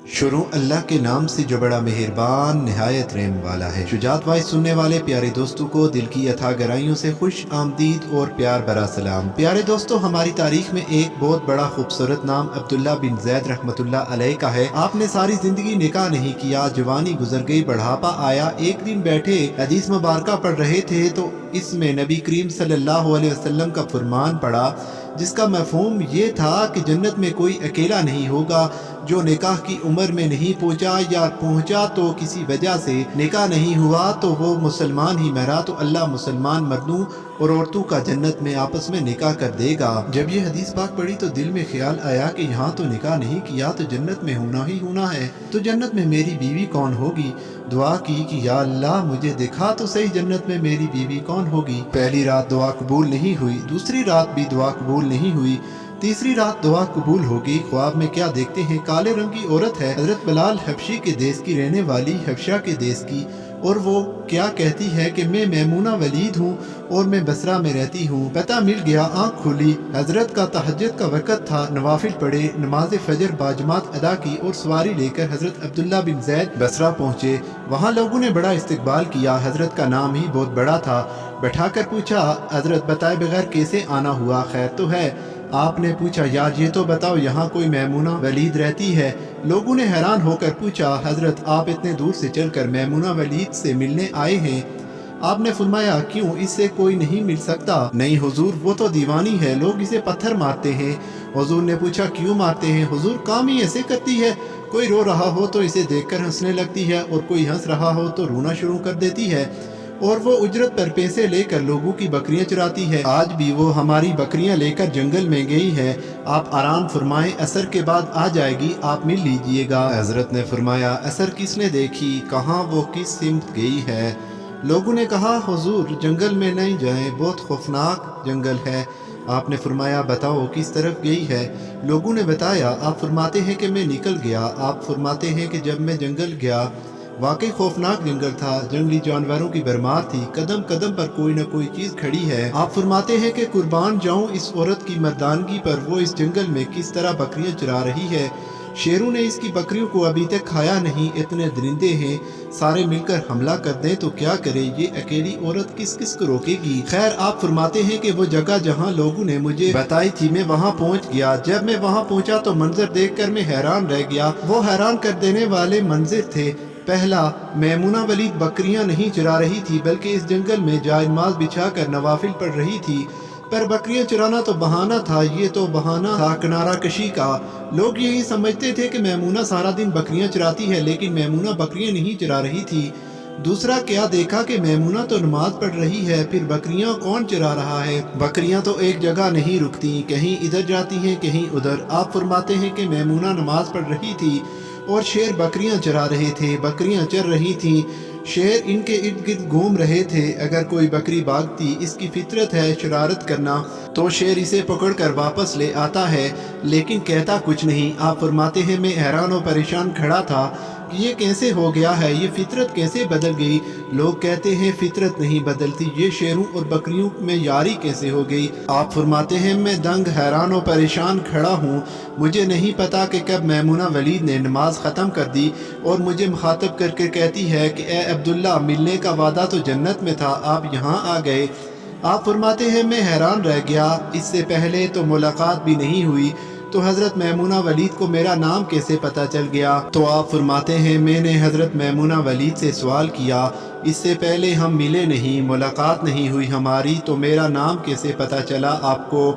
शुरू अल्लाह के नाम से जो बड़ा मेहरबान नहायत रहम वाला है। शुजात वाइज सुनने वाले प्यारे दोस्तों को दिल की अथा गहराइयों से खुश आमदीद और प्यार भरा सलाम। प्यारे दोस्तों, हमारी तारीख में एक बहुत बड़ा खूबसूरत नाम अब्दुल्ला बिन जैद रहमतुल्लाह अलैह का है। आपने सारी जिंदगी निकाह नहीं किया, जवानी गुजर गई, बढ़ापा आया। एक दिन बैठे हदीस मुबारका पढ़ रहे थे तो इसमें नबी करीम सल्लल्लाहु अलैहि वसल्लम का फरमान पड़ा, जिसका मफहूम ये था कि जन्नत में कोई अकेला नहीं होगा जो निकाह की उम्र में नहीं पहुंचा, या पहुंचा तो किसी वजह से निकाह नहीं हुआ तो वो मुसलमान ही मरा तो अल्लाह मुसलमान मर्दों और औरतों का जन्नत में आपस में निकाह कर देगा। जब ये हदीस पाक पढ़ी तो दिल में ख्याल आया कि यहाँ तो निकाह नहीं किया तो जन्नत में होना ही होना है, तो जन्नत में मेरी बीवी कौन होगी। दुआ की कि या अल्लाह मुझे दिखा तो सही जन्नत में मेरी बीवी कौन होगी। पहली रात दुआ कबूल नहीं हुई, दूसरी रात भी दुआ कबूल नहीं हुई, तीसरी रात दुआ कबूल होगी। ख्वाब में क्या देखते हैं, काले रंग की औरत है, हजरत बिलाल हबशी के देश की रहने वाली, हबशा के देश की, और वो क्या कहती है कि मैं मैमूना वलीद हूँ और मैं बसरा में रहती हूँ। पता मिल गया, आँख खुली, हजरत का तहज्जुद का वक़्त था, नवाफिल पढ़े, नमाज फजर बाजमात अदा की और सवारी लेकर हजरत अब्दुल्ला बिन जैद बसरा पहुँचे। वहाँ लोगों ने बड़ा इस्तकबाल किया, हजरत का नाम ही बहुत बड़ा था। बैठाकर पूछा, हजरत बताए बगैर कैसे आना हुआ, खैर तो है। आपने पूछा, यार ये तो बताओ यहाँ कोई मैमूना वलीद रहती है। लोगों ने हैरान होकर पूछा, हजरत आप इतने दूर से चलकर मैमूना वलीद से मिलने आए हैं। आपने फरमाया, क्यों, इससे कोई नहीं मिल सकता। नहीं हुजूर, वो तो दीवानी है, लोग इसे पत्थर मारते हैं। हुजूर ने पूछा, क्यों मारते हैं। हुजूर, काम ही ऐसे करती है, कोई रो रहा हो तो इसे देखकर हंसने लगती है और कोई हंस रहा हो तो रोना शुरू कर देती है, और वो उजरत पर पैसे लेकर लोगों की बकरियां चराती है। आज भी वो हमारी बकरियां लेकर जंगल में गई है। आप आराम फरमाएं, असर के बाद आ जाएगी, आप मिल लीजिएगा। हजरत ने फरमाया, असर किसने देखी, कहाँ वो किस सिमत गई है। लोगों ने कहा, हुजूर जंगल में नहीं जाएं, बहुत खौफनाक जंगल है। आपने फरमाया, बताओ किस तरफ गई है। लोगों ने बताया, आप फरमाते हैं कि मैं निकल गया। आप फरमाते हैं कि जब मैं जंगल गया, वाकई खौफनाक जंगल था, जंगली जानवरों की भरमार थी, कदम कदम पर कोई न कोई चीज खड़ी है। आप फरमाते हैं कि कुर्बान जाऊं इस औरत की मर्दानगी पर, वो इस जंगल में किस तरह बकरियां चरा रही है। शेरों ने इसकी बकरियों को अभी तक खाया नहीं, इतने दरिंदे हैं, सारे मिलकर हमला कर दें तो क्या करे, ये अकेली औरत किस किस को रोकेगी। खैर, आप फरमाते हैं कि वो जगह जहाँ लोगों ने मुझे बताई थी, मैं वहाँ पहुँच गया। जब मैं वहाँ पहुँचा तो मंजर देखकर मैं हैरान रह गया। वो हैरान कर देने वाले मंजर थे। पहला, मैमूना वलीद बकरियां नहीं चरा रही थी, बल्कि इस जंगल में जायनमाज बिछाकर नवाफिल पढ़ रही थी। पर बकरियां चराना तो बहाना था, ये तो बहाना था किनारा कशी का। लोग यही समझते थे कि मैमूना सारा दिन बकरियां चराती है, लेकिन मैमूना बकरियां नहीं चरा रही थी। दूसरा, क्या देखा कि मैमूना तो नमाज पढ़ रही है, फिर बकरियां कौन चरा रहा है। बकरियां तो एक जगह नहीं रुकती, कहीं इधर जाती हैं कहीं उधर। आप फरमाते हैं कि मैमूना नमाज पढ़ रही थी और शेर बकरियां चरा रहे थे, बकरियां चर रही थीं, शेर इनके इर्द गिर्द घूम रहे थे। अगर कोई बकरी भागती, इसकी फितरत है शरारत करना, तो शेर इसे पकड़कर वापस ले आता है, लेकिन कहता कुछ नहीं। आप फरमाते हैं, मैं हैरान और परेशान खड़ा था कि ये कैसे हो गया है, ये फितरत कैसे बदल गई। लोग कहते हैं फितरत नहीं बदलती, ये शेरों और बकरियों में यारी कैसे हो गई। आप फरमाते हैं, मैं दंग हैरान और परेशान खड़ा हूँ। मुझे नहीं पता कि कब मैमूना वलीद ने नमाज ख़त्म कर दी और मुझे मुखातब करके कहती है कि ए अब्दुल्ला, मिलने का वादा तो जन्नत में था, आप यहाँ आ गए। आप फरमाते हैं, मैं हैरान रह गया, इससे पहले तो मुलाकात भी नहीं हुई, तो हज़रत मैमूना वलीद को मेरा नाम कैसे पता चल गया। तो आप फरमाते हैं, मैंने हज़रत मैमूना वलीद से सवाल किया, इससे पहले हम मिले नहीं, मुलाकात नहीं हुई हमारी, तो मेरा नाम कैसे पता चला आपको।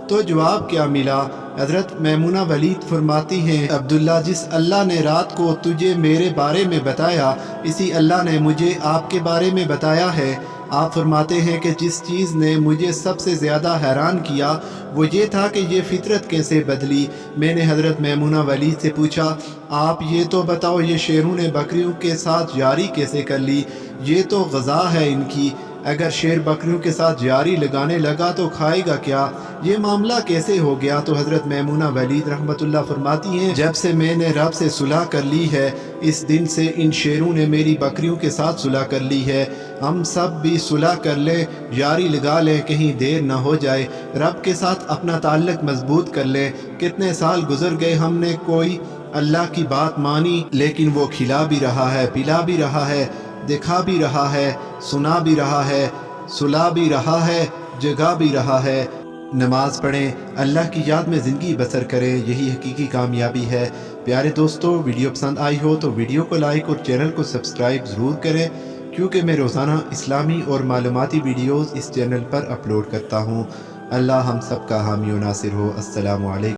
तो जवाब क्या मिला। हज़रत मैमूना वलीद फरमाती हैं, अब्दुल्ला, जिस अल्लाह ने रात को तुझे मेरे बारे में बताया, इसी अल्लाह ने मुझे आपके बारे में बताया है। आप फरमाते हैं कि जिस चीज़ ने मुझे सबसे ज़्यादा हैरान किया वो ये था कि ये फितरत कैसे बदली। मैंने हज़रत मैमूना वलीद से पूछा, आप ये तो बताओ, ये शेरों ने बकरियों के साथ यारी कैसे कर ली, ये तो ग़ज़ा है इनकी। अगर शेर बकरियों के साथ यारी लगाने लगा तो खाएगा क्या, ये मामला कैसे हो गया। तो हज़रत मैमूना वलीद रहमतुल्लाह फरमाती हैं, जब से मैंने रब से सुलह कर ली है, इस दिन से इन शेरों ने मेरी बकरियों के साथ सुलह कर ली है। हम सब भी सुलह कर ले, यारी लगा ले, कहीं देर ना हो जाए, रब के साथ अपना ताल्लुक़ मजबूत कर ले। कितने साल गुजर गए, हमने कोई अल्लाह की बात मानी, लेकिन वो खिला भी रहा है, पिला भी रहा है, दिखा भी रहा है, सुना भी रहा है, सुला भी रहा है, जगा भी रहा है। नमाज पढ़ें, अल्लाह की याद में ज़िंदगी बसर करें, यही हकीकी कामयाबी है। प्यारे दोस्तों, वीडियो पसंद आई हो तो वीडियो को लाइक और चैनल को सब्सक्राइब ज़रूर करें, क्योंकि मैं रोज़ाना इस्लामी और मालूमाती वीडियोज़ इस चैनल पर अपलोड करता हूँ। अल्लाह हम सब का हामी और नासिर हो। अस्सलामु अलैकुम।